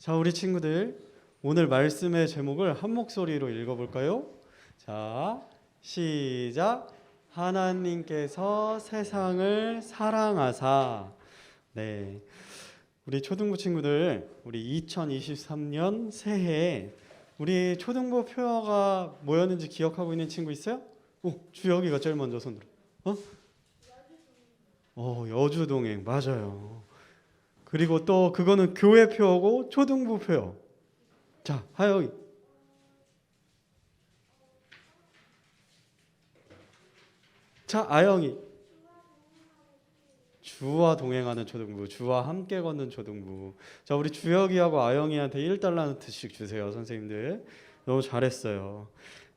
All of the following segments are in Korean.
자, 우리 친구들 오늘 말씀의 제목을 한 목소리로 읽어볼까요? 자, 시작. 하나님께서 세상을 사랑하사. 네, 우리 초등부 친구들, 우리 2023년 새해에 우리 초등부 표어가 뭐였는지 기억하고 있는 친구 있어요? 주혁이가 제일 먼저 손 들어. 여주동행 맞아요. 그리고 또 그거는 교회 표어고 초등부 표어. 자, 하영이. 자, 아영이. 주와 동행하는 초등부, 주와 함께 걷는 초등부. 자, 우리 주혁이하고 아영이한테 1달러씩 주세요, 선생님들. 너무 잘했어요.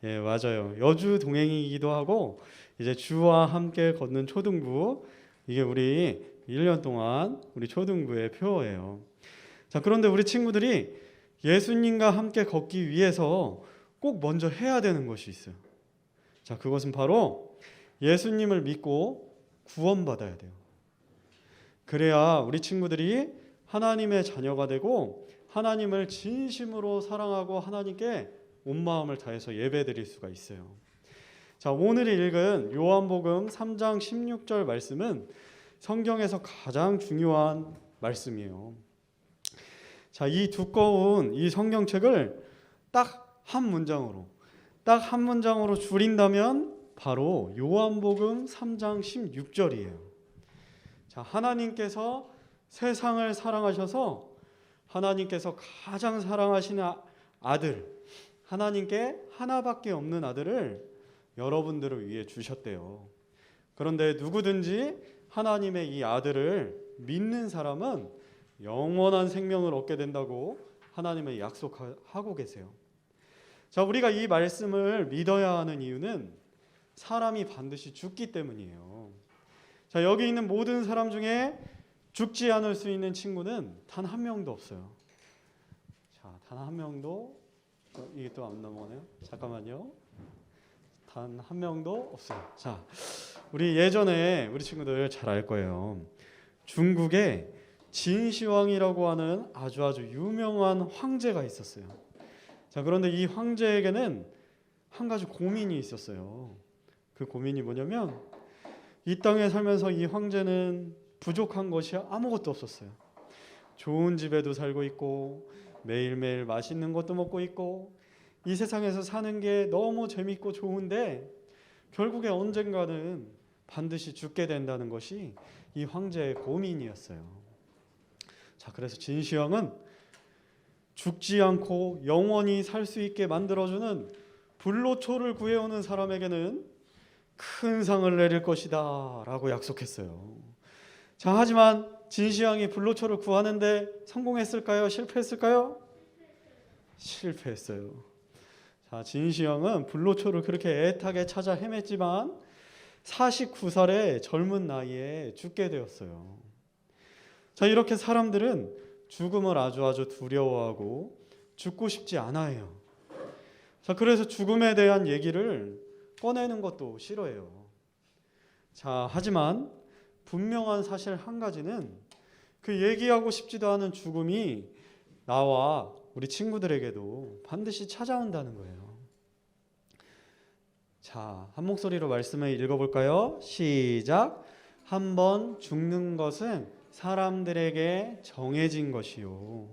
예, 맞아요. 여주 동행이기도 하고 이제 주와 함께 걷는 초등부. 이게 우리 1년 동안 우리 초등부의 표어예요. 자, 그런데 우리 친구들이 예수님과 함께 걷기 위해서 꼭 먼저 해야 되는 것이 있어요. 자, 그것은 바로 예수님을 믿고 구원받아야 돼요. 그래야 우리 친구들이 하나님의 자녀가 되고 하나님을 진심으로 사랑하고 하나님께 온 마음을 다해서 예배드릴 수가 있어요. 자, 오늘 읽은 요한복음 3장 16절 말씀은 성경에서 가장 중요한 말씀이에요. 자, 이 두꺼운 이 성경책을 딱 한 문장으로 줄인다면 바로 요한복음 3장 16절이에요. 자, 하나님께서 세상을 사랑하셔서 하나님께서 가장 사랑하시는 아들, 하나님께 하나밖에 없는 아들을 여러분들을 위해 주셨대요. 그런데 누구든지 하나님의 이 아들을 믿는 사람은 영원한 생명을 얻게 된다고 하나님은 약속하고 계세요. 자, 우리가 이 말씀을 믿어야 하는 이유는 사람이 반드시 죽기 때문이에요. 자, 여기 있는 모든 사람 중에 죽지 않을 수 있는 친구는 단 한 명도 없어요. 자, 단 한 명도 이게 또 안 넘어가네요. 잠깐만요. 단 한 명도 없어요. 자, 우리 예전에 우리 친구들 잘 알 거예요. 중국에 진시황이라고 하는 아주 유명한 황제가 있었어요. 자, 그런데 이 황제에게는 한 가지 고민이 있었어요. 그 고민이 뭐냐면 이 땅에 살면서 이 황제는 부족한 것이 아무것도 없었어요. 좋은 집에도 살고 있고 매일매일 맛있는 것도 먹고 있고 이 세상에서 사는 게 너무 재밌고 좋은데 결국에 언젠가는 반드시 죽게 된다는 것이 이 황제의 고민이었어요. 자, 그래서 진시황은 죽지 않고 영원히 살 수 있게 만들어주는 불로초를 구해오는 사람에게는 큰 상을 내릴 것이다 라고 약속했어요. 자, 하지만 진시황이 불로초를 구하는데 성공했을까요? 실패했을까요? 실패했어요. 자, 진시황은 불로초를 그렇게 애타게 찾아 헤맸지만 49살의 젊은 나이에 죽게 되었어요. 자, 이렇게 사람들은 죽음을 아주 두려워하고 죽고 싶지 않아요. 자, 그래서 죽음에 대한 얘기를 꺼내는 것도 싫어해요. 자, 하지만 분명한 사실 한 가지는 그 얘기하고 싶지도 않은 죽음이 나와 우리 친구들에게도 반드시 찾아온다는 거예요. 자, 한 목소리로 말씀을 읽어볼까요? 시작. 한 번 죽는 것은 사람들에게 정해진 것이요.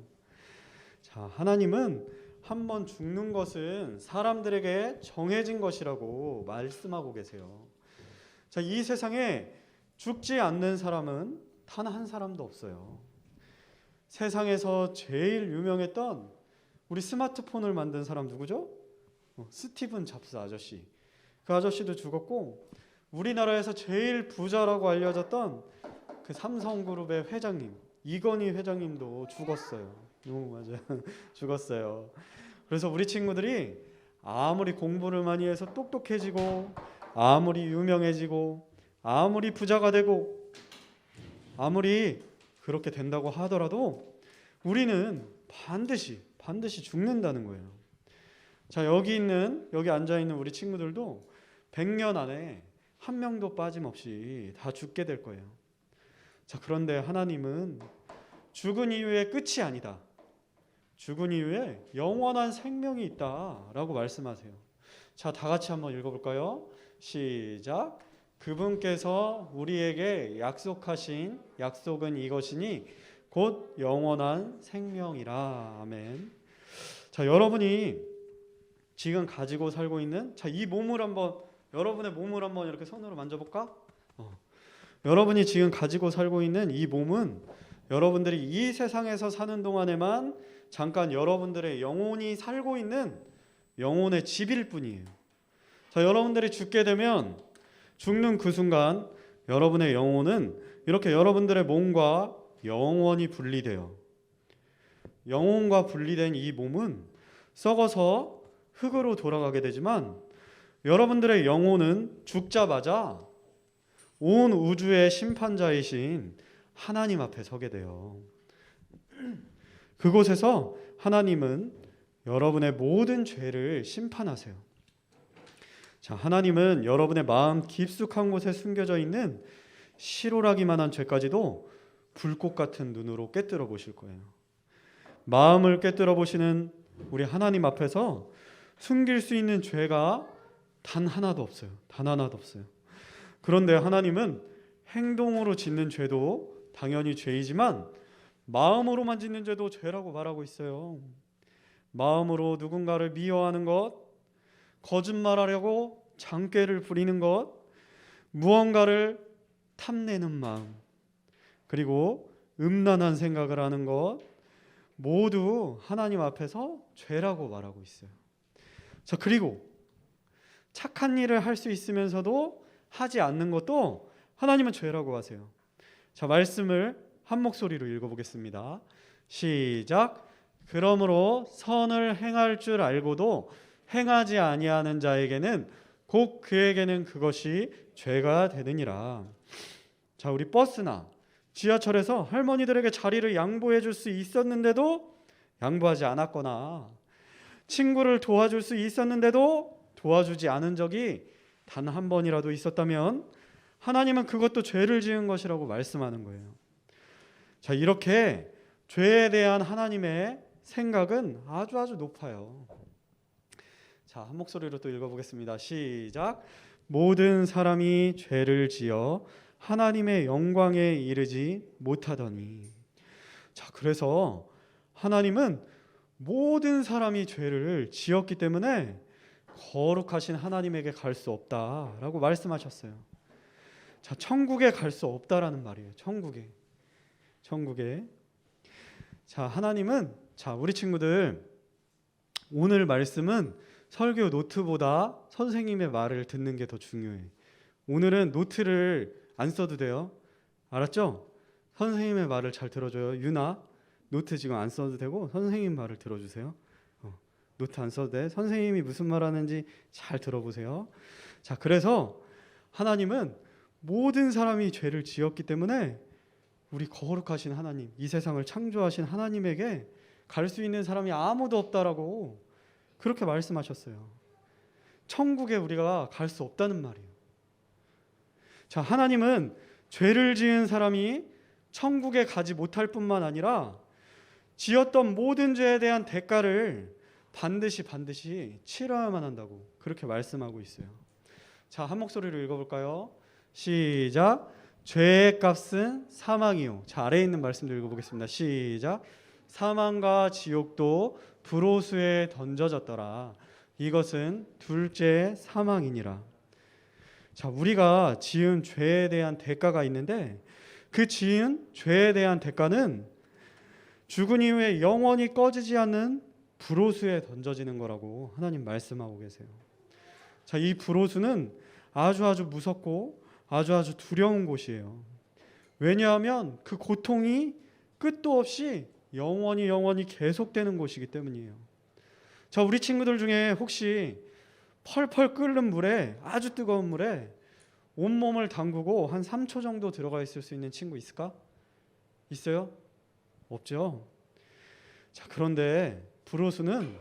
자, 하나님은 한 번 죽는 것은 사람들에게 정해진 것이라고 말씀하고 계세요. 자, 이 세상에 죽지 않는 사람은 단 한 사람도 없어요. 세상에서 제일 유명했던 우리 스마트폰을 만든 사람 누구죠? 스티븐 잡스 아저씨. 그 아저씨도 죽었고 우리나라에서 제일 부자라고 알려졌던 그 삼성그룹의 회장님 이건희 회장님도 죽었어요. 맞아요. 죽었어요. 그래서 우리 친구들이 아무리 공부를 많이 해서 똑똑해지고 아무리 유명해지고 아무리 부자가 되고 아무리 그렇게 된다고 하더라도 우리는 반드시 죽는다는 거예요. 자, 여기 앉아있는 우리 친구들도 100년 안에 한 명도 빠짐없이 다 죽게 될 거예요. 자, 그런데 하나님은 죽은 이후에 끝이 아니다. 죽은 이후에 영원한 생명이 있다라고 말씀하세요. 자, 다 같이 한번 읽어볼까요? 시작. 그분께서 우리에게 약속하신 약속은 이것이니 곧 영원한 생명이라. 아멘. 자, 여러분이 지금 가지고 살고 있는 이 몸을 한번, 여러분의 몸을 한번 이렇게 손으로 만져볼까? 여러분이 지금 가지고 살고 있는 이 몸은 여러분들이 이 세상에서 사는 동안에만 잠깐 여러분들의 영혼이 살고 있는 영혼의 집일 뿐이에요. 자, 여러분들이 죽게 되면 죽는 그 순간 여러분의 영혼은 이렇게 여러분들의 몸과 영원히 분리돼요. 영혼과 분리된 이 몸은 썩어서 흙으로 돌아가게 되지만 여러분들의 영혼은 죽자마자 온 우주의 심판자이신 하나님 앞에 서게 돼요. 그곳에서 하나님은 여러분의 모든 죄를 심판하세요. 자, 하나님은 여러분의 마음 깊숙한 곳에 숨겨져 있는 실오라기만 한 죄까지도 불꽃 같은 눈으로 꿰뚫어 보실 거예요. 마음을 꿰뚫어 보시는 우리 하나님 앞에서 숨길 수 있는 죄가 단 하나도 없어요. 단 하나도 없어요. 그런데 하나님은 행동으로 짓는 죄도 당연히 죄이지만 마음으로만 짓는 죄도 죄라고 말하고 있어요. 마음으로 누군가를 미워하는 것, 거짓말하려고 장꾀를 부리는 것, 무언가를 탐내는 마음, 그리고 음란한 생각을 하는 것, 모두 하나님 앞에서 죄라고 말하고 있어요. 자, 그리고 착한 일을 할 수 있으면서도 하지 않는 것도 하나님은 죄라고 하세요. 자, 말씀을 한 목소리로 읽어보겠습니다. 시작. 그러므로 선을 행할 줄 알고도 행하지 아니하는 자에게는 곧 그에게는 그것이 죄가 되느니라. 자, 우리 버스나 지하철에서 할머니들에게 자리를 양보해 줄 수 있었는데도 양보하지 않았거나 친구를 도와줄 수 있었는데도 도와주지 않은 적이 단 한 번이라도 있었다면 하나님은 그것도 죄를 지은 것이라고 말씀하는 거예요. 자, 이렇게 죄에 대한 하나님의 생각은 아주 높아요. 자, 한 목소리로 또 읽어보겠습니다. 시작. 모든 사람이 죄를 지어 하나님의 영광에 이르지 못하더니. 자, 그래서 하나님은 모든 사람이 죄를 지었기 때문에 거룩하신 하나님에게 갈 수 없다라고 말씀하셨어요. 자, 천국에 갈 수 없다라는 말이에요. 천국에. 자, 하나님은, 자, 우리 친구들 오늘 말씀은 설교 노트보다 선생님의 말을 듣는 게 더 중요해. 오늘은 노트를 안 써도 돼요. 알았죠? 선생님의 말을 잘 들어줘요. 유나, 노트 지금 안 써도 되고 선생님 말을 들어주세요. 노트 안 써도 돼. 선생님이 무슨 말 하는지 잘 들어보세요. 자, 그래서 하나님은 모든 사람이 죄를 지었기 때문에 우리 거룩하신 하나님, 이 세상을 창조하신 하나님에게 갈 수 있는 사람이 아무도 없다라고 그렇게 말씀하셨어요. 천국에 우리가 갈 수 없다는 말이에요. 자, 하나님은 죄를 지은 사람이 천국에 가지 못할 뿐만 아니라 지었던 모든 죄에 대한 대가를 반드시 치러야만 한다고 그렇게 말씀하고 있어요. 자, 한 목소리로 읽어볼까요? 시작. 죄의 값은 사망이요. 자, 아래에 있는 말씀도 읽어보겠습니다. 시작. 사망과 지옥도 불호수에 던져졌더라. 이것은 둘째 사망이니라. 자, 우리가 지은 죄에 대한 대가가 있는데 그 지은 죄에 대한 대가는 죽은 이후에 영원히 꺼지지 않는 불호수에 던져지는 거라고 하나님 말씀하고 계세요. 자, 이 불호수는 아주 무섭고 아주 두려운 곳이에요. 왜냐하면 그 고통이 끝도 없이 영원히 계속되는 곳이기 때문이에요. 자, 우리 친구들 중에 혹시 펄펄 끓는 물에, 아주 뜨거운 물에 온몸을 담그고 한 3초 정도 들어가 있을 수 있는 친구 있을까? 있어요? 없죠? 자, 그런데 불호수는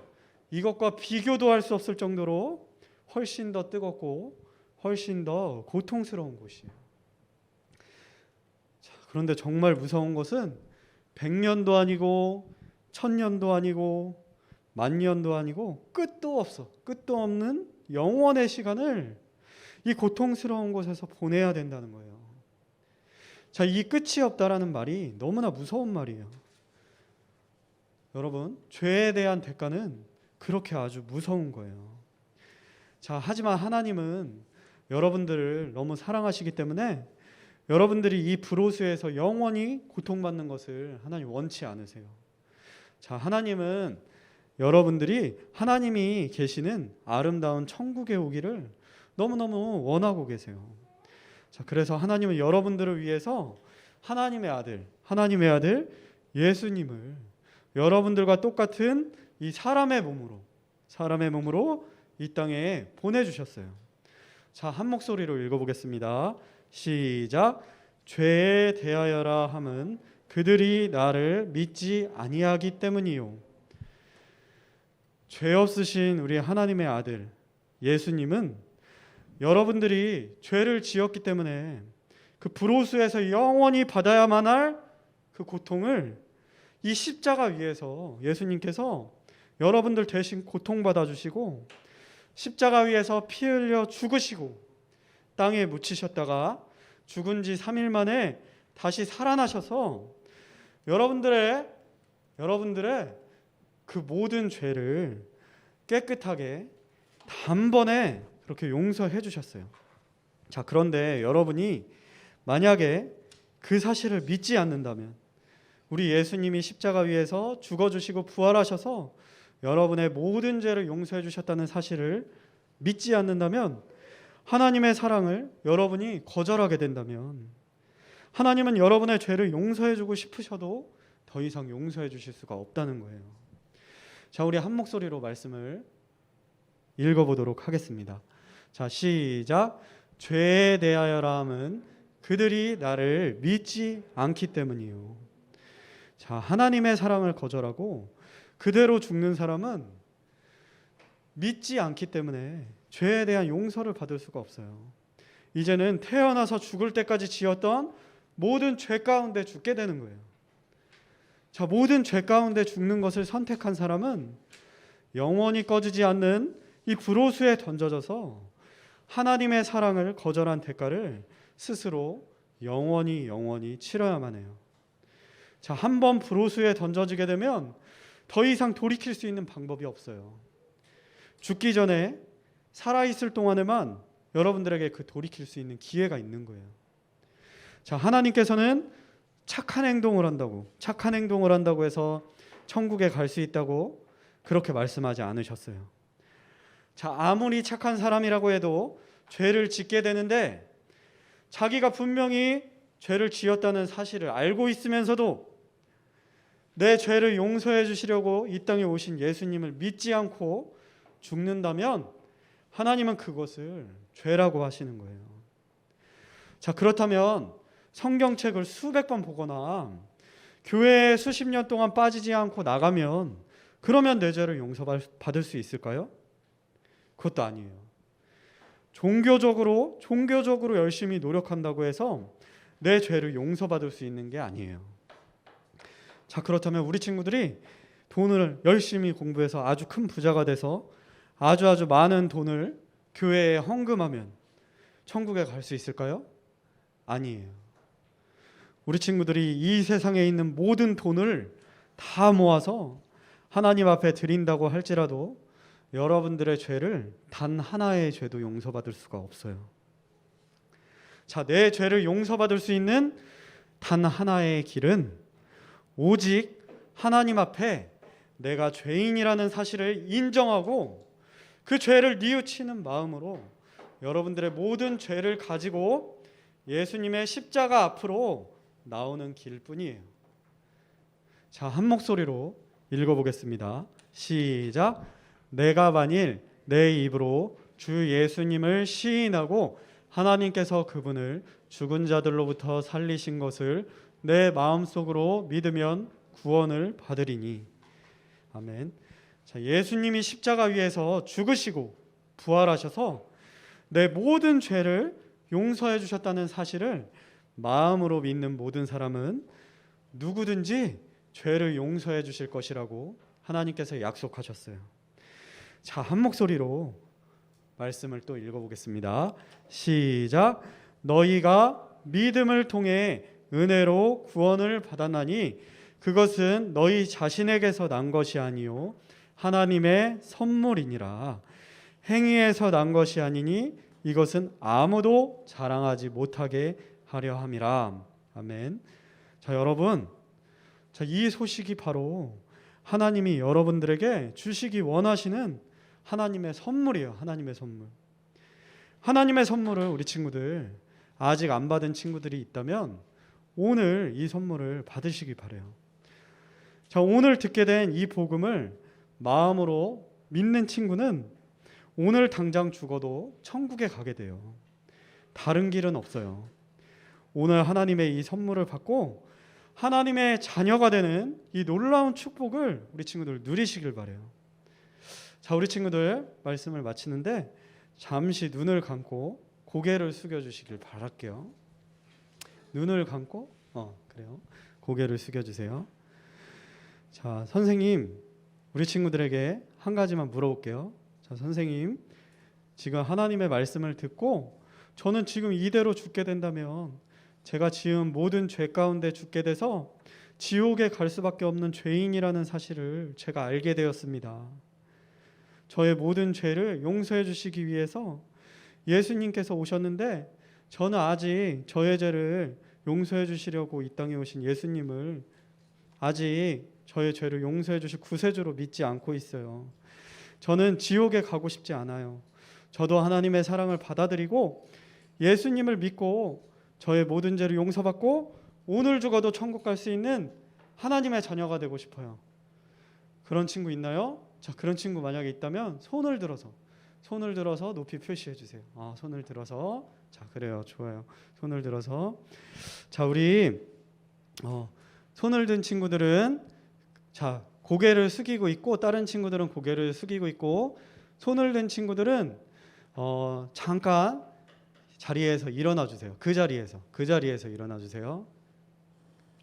이것과 비교도 할 수 없을 정도로 훨씬 더 뜨겁고 훨씬 더 고통스러운 곳이에요. 자, 그런데 정말 무서운 것은 100년도 아니고 천년도 아니고 만년도 아니고 끝도 없어. 끝도 없는 영원의 시간을 이 고통스러운 곳에서 보내야 된다는 거예요. 자, 이 끝이 없다라는 말이 너무나 무서운 말이에요. 여러분, 죄에 대한 대가는 그렇게 아주 무서운 거예요. 자, 하지만 하나님은 여러분들을 너무 사랑하시기 때문에 여러분들이 이 불호수에서 영원히 고통받는 것을 하나님 원치 않으세요. 자, 하나님은 여러분들이 하나님이 계시는 아름다운 천국에 오기를 너무너무 원하고 계세요. 자, 그래서 하나님은 여러분들을 위해서 하나님의 아들 예수님을 여러분들과 똑같은 이 사람의 몸으로 이 땅에 보내주셨어요. 자, 한 목소리로 읽어보겠습니다. 시작. 죄에 대하여라 함은 그들이 나를 믿지 아니하기 때문이요. 죄 없으신 우리 하나님의 아들 예수님은 여러분들이 죄를 지었기 때문에 그 불호수에서 영원히 받아야만 할 그 고통을 이 십자가 위에서 예수님께서 여러분들 대신 고통받아 주시고 십자가 위에서 피 흘려 죽으시고 땅에 묻히셨다가 죽은 지 3일 만에 다시 살아나셔서 여러분들의 그 모든 죄를 깨끗하게 단번에 그렇게 용서해 주셨어요. 자, 그런데 여러분이 만약에 그 사실을 믿지 않는다면, 우리 예수님이 십자가 위에서 죽어주시고 부활하셔서 여러분의 모든 죄를 용서해 주셨다는 사실을 믿지 않는다면, 하나님의 사랑을 여러분이 거절하게 된다면, 하나님은 여러분의 죄를 용서해 주고 싶으셔도 더 이상 용서해 주실 수가 없다는 거예요. 자, 우리 한 목소리로 말씀을 읽어보도록 하겠습니다. 자, 시작. 죄에 대하여라 함은 그들이 나를 믿지 않기 때문이요. 자, 하나님의 사랑을 거절하고 그대로 죽는 사람은 믿지 않기 때문에 죄에 대한 용서를 받을 수가 없어요. 이제는 태어나서 죽을 때까지 지었던 모든 죄 가운데 죽게 되는 거예요. 자, 모든 죄 가운데 죽는 것을 선택한 사람은 영원히 꺼지지 않는 이 불호수에 던져져서 하나님의 사랑을 거절한 대가를 스스로 영원히 치러야만 해요. 자, 한 번 불호수에 던져지게 되면 더 이상 돌이킬 수 있는 방법이 없어요. 죽기 전에 살아있을 동안에만 여러분들에게 그 돌이킬 수 있는 기회가 있는 거예요. 자, 하나님께서는 착한 행동을 한다고 해서 천국에 갈 수 있다고 그렇게 말씀하지 않으셨어요. 자, 아무리 착한 사람이라고 해도 죄를 짓게 되는데, 자기가 분명히 죄를 지었다는 사실을 알고 있으면서도 내 죄를 용서해 주시려고 이 땅에 오신 예수님을 믿지 않고 죽는다면 하나님은 그것을 죄라고 하시는 거예요. 자, 그렇다면 성경책을 수백 번 보거나 교회에 수십 년 동안 빠지지 않고 나가면 그러면 내 죄를 용서받을 수 있을까요? 그것도 아니에요. 종교적으로 열심히 노력한다고 해서 내 죄를 용서받을 수 있는 게 아니에요. 자, 그렇다면 우리 친구들이 돈을 열심히 공부해서 아주 큰 부자가 돼서 아주 많은 돈을 교회에 헌금하면 천국에 갈 수 있을까요? 아니에요. 우리 친구들이 이 세상에 있는 모든 돈을 다 모아서 하나님 앞에 드린다고 할지라도 여러분들의 죄를 단 하나의 죄도 용서받을 수가 없어요. 자, 내 죄를 용서받을 수 있는 단 하나의 길은 오직 하나님 앞에 내가 죄인이라는 사실을 인정하고 그 죄를 뉘우치는 마음으로 여러분들의 모든 죄를 가지고 예수님의 십자가 앞으로 나오는 길뿐이에요. 자, 한 목소리로 읽어보겠습니다. 시작. 내가 만일 내 입으로 주 예수님을 시인하고 하나님께서 그분을 죽은 자들로부터 살리신 것을 내 마음속으로 믿으면 구원을 받으리니. 아멘. 자, 예수님이 십자가 위에서 죽으시고 부활하셔서 내 모든 죄를 용서해 주셨다는 사실을 마음으로 믿는 모든 사람은 누구든지 죄를 용서해 주실 것이라고 하나님께서 약속하셨어요. 자, 한 목소리로 말씀을 또 읽어보겠습니다. 시작. 너희가 믿음을 통해 은혜로 구원을 받았나니 그것은 너희 자신에게서 난 것이 아니요 하나님의 선물이니라. 행위에서 난 것이 아니니 이것은 아무도 자랑하지 못하게 하려 함이라. 아멘. 자, 여러분, 이 소식이 바로 하나님이 여러분들에게 주시기 원하시는 하나님의 선물이에요. 하나님의 선물. 하나님의 선물을 우리 친구들 아직 안 받은 친구들이 있다면 오늘 이 선물을 받으시기 바라요. 자, 오늘 듣게 된 이 복음을 마음으로 믿는 친구는 오늘 당장 죽어도 천국에 가게 돼요. 다른 길은 없어요. 오늘 하나님의 이 선물을 받고 하나님의 자녀가 되는 이 놀라운 축복을 우리 친구들 누리시길 바라요. 자, 우리 친구들 말씀을 마치는데 잠시 눈을 감고 고개를 숙여주시길 바랄게요. 눈을 감고 그래요. 고개를 숙여주세요. 자, 선생님, 우리 친구들에게 한 가지만 물어볼게요. 자, 선생님, 지금 하나님의 말씀을 듣고 저는 지금 이대로 죽게 된다면 제가 지은 모든 죄 가운데 죽게 돼서 지옥에 갈 수밖에 없는 죄인이라는 사실을 제가 알게 되었습니다. 저의 모든 죄를 용서해 주시기 위해서 예수님께서 오셨는데 저는 아직 저의 죄를 용서해 주시려고 이 땅에 오신 예수님을 아직 저의 죄를 용서해 주실 구세주로 믿지 않고 있어요. 저는 지옥에 가고 싶지 않아요. 저도 하나님의 사랑을 받아들이고 예수님을 믿고 저의 모든 죄를 용서받고 오늘 죽어도 천국 갈 수 있는 하나님의 자녀가 되고 싶어요. 그런 친구 있나요? 자, 그런 친구 만약에 있다면 손을 들어서 높이 표시해 주세요. 손을 들어서. 자, 그래요. 좋아요. 손을 들어서. 자, 우리 손을 든 친구들은 자, 고개를 숙이고 있고 다른 친구들은 고개를 숙이고 있고 손을 든 친구들은 잠깐 자리에서 일어나 주세요. 그 자리에서 일어나 주세요.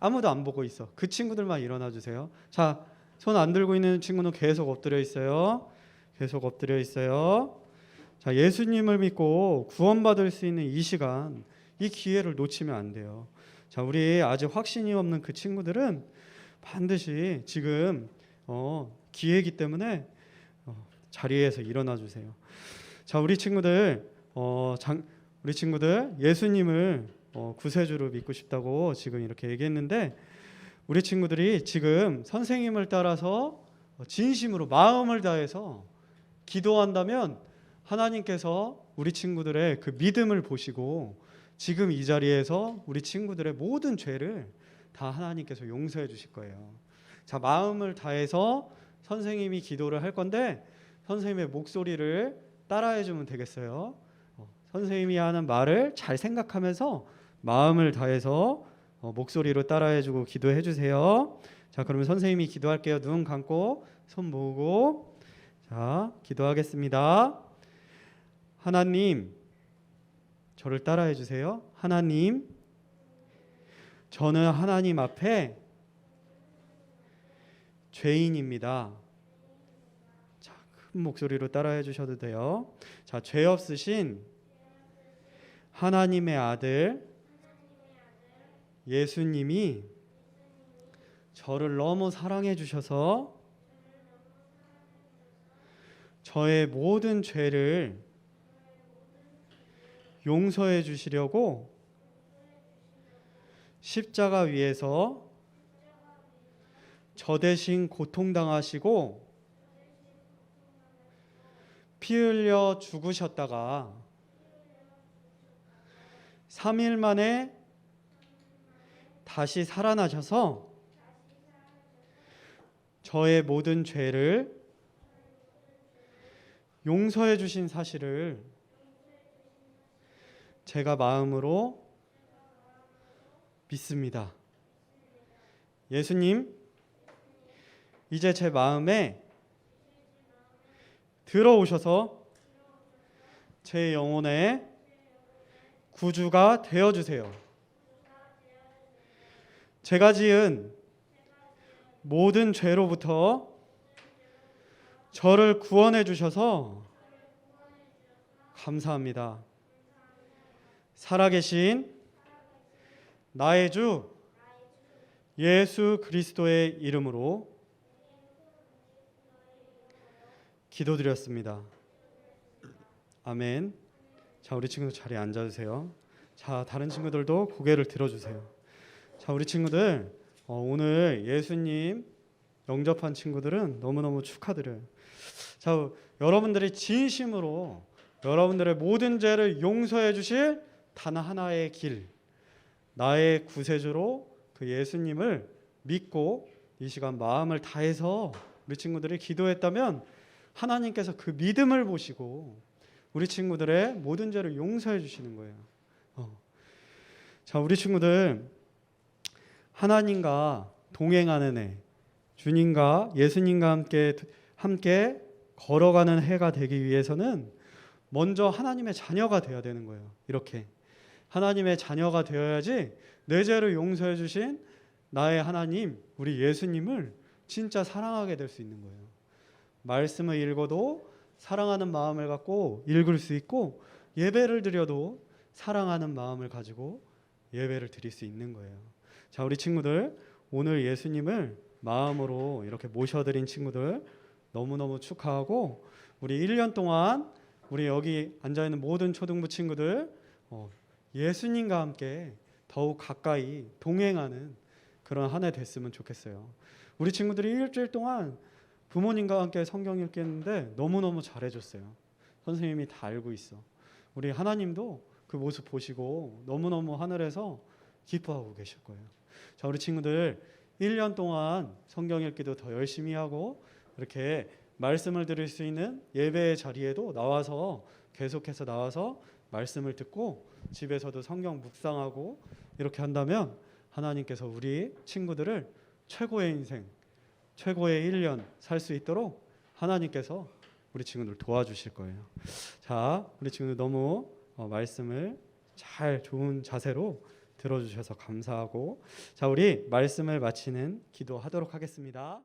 아무도 안 보고 있어. 그 친구들만 일어나 주세요. 자, 손 안 들고 있는 친구는 계속 엎드려 있어요. 계속 엎드려 있어요. 자, 예수님을 믿고 구원받을 수 있는 이 시간, 이 기회를 놓치면 안 돼요. 자, 우리 아직 확신이 없는 그 친구들은 반드시 지금 기회이기 때문에 자리에서 일어나 주세요. 자, 우리 친구들 예수님을 구세주로 믿고 싶다고 지금 이렇게 얘기했는데 우리 친구들이 지금 선생님을 따라서 진심으로 마음을 다해서 기도한다면 하나님께서 우리 친구들의 그 믿음을 보시고 지금 이 자리에서 우리 친구들의 모든 죄를 다 하나님께서 용서해 주실 거예요. 자, 마음을 다해서 선생님이 기도를 할 건데 선생님의 목소리를 따라해 주면 되겠어요. 선생님이 하는 말을 잘 생각하면서 마음을 다해서 목소리로 따라해 주고 기도해 주세요. 자, 그러면 선생님이 기도할게요. 눈 감고 손 모으고 자, 기도하겠습니다. 하나님, 저를 따라해 주세요. 하나님, 저는 하나님 앞에 죄인입니다. 자, 큰 목소리로 따라해 주셔도 돼요. 자, 죄 없으신 하나님의 아들 예수님이 저를 너무 사랑해 주셔서 저의 모든 죄를 용서해 주시려고 십자가 위에서 저 대신 고통당하시고 피 흘려 죽으셨다가 3일 만에 다시 살아나셔서 저의 모든 죄를 용서해 주신 사실을 제가 마음으로 믿습니다. 예수님, 이제 제 마음에 들어오셔서 제 영혼의 구주가 되어주세요. 제가 지은 모든 죄로부터 저를 구원해 주셔서 감사합니다. 살아계신 나의 주 예수 그리스도의 이름으로 기도드렸습니다. 아멘. 자, 우리 친구들 자리에 앉아주세요. 자, 다른 친구들도 고개를 들어주세요. 자, 우리 친구들 오늘 예수님 영접한 친구들은 너무너무 축하드려요. 자, 여러분들이 진심으로 여러분들의 모든 죄를 용서해 주실 단 하나의 길, 나의 구세주로 그 예수님을 믿고 이 시간 마음을 다해서 우리 친구들이 기도했다면 하나님께서 그 믿음을 보시고 우리 친구들의 모든 죄를 용서해 주시는 거예요. 자, 우리 친구들 하나님과 동행하는 해, 주님과 예수님과 함께 걸어가는 해가 되기 위해서는 먼저 하나님의 자녀가 되어야 되는 거예요. 이렇게 하나님의 자녀가 되어야지 내 죄를 용서해 주신 나의 하나님, 우리 예수님을 진짜 사랑하게 될 수 있는 거예요. 말씀을 읽어도 사랑하는 마음을 갖고 읽을 수 있고, 예배를 드려도 사랑하는 마음을 가지고 예배를 드릴 수 있는 거예요. 자, 우리 친구들 오늘 예수님을 마음으로 이렇게 모셔드린 친구들 너무너무 축하하고, 우리 1년 동안 우리 여기 앉아있는 모든 초등부 친구들 예수님과 함께 더욱 가까이 동행하는 그런 한 해 됐으면 좋겠어요. 우리 친구들이 일주일 동안 부모님과 함께 성경 읽기 했는데 너무너무 잘해줬어요. 선생님이 다 알고 있어. 우리 하나님도 그 모습 보시고 너무너무 하늘에서 기뻐하고 계실 거예요. 자, 우리 친구들 1년 동안 성경 읽기도 더 열심히 하고 이렇게 말씀을 들을 수 있는 예배의 자리에도 나와서 계속해서 나와서 말씀을 듣고 집에서도 성경 묵상하고 이렇게 한다면 하나님께서 우리 친구들을 최고의 인생, 최고의 1년 살 수 있도록 하나님께서 우리 친구들 도와주실 거예요. 자, 우리 친구들 너무 말씀을 잘 좋은 자세로 들어주셔서 감사하고, 자, 우리 말씀을 마치는 기도하도록 하겠습니다.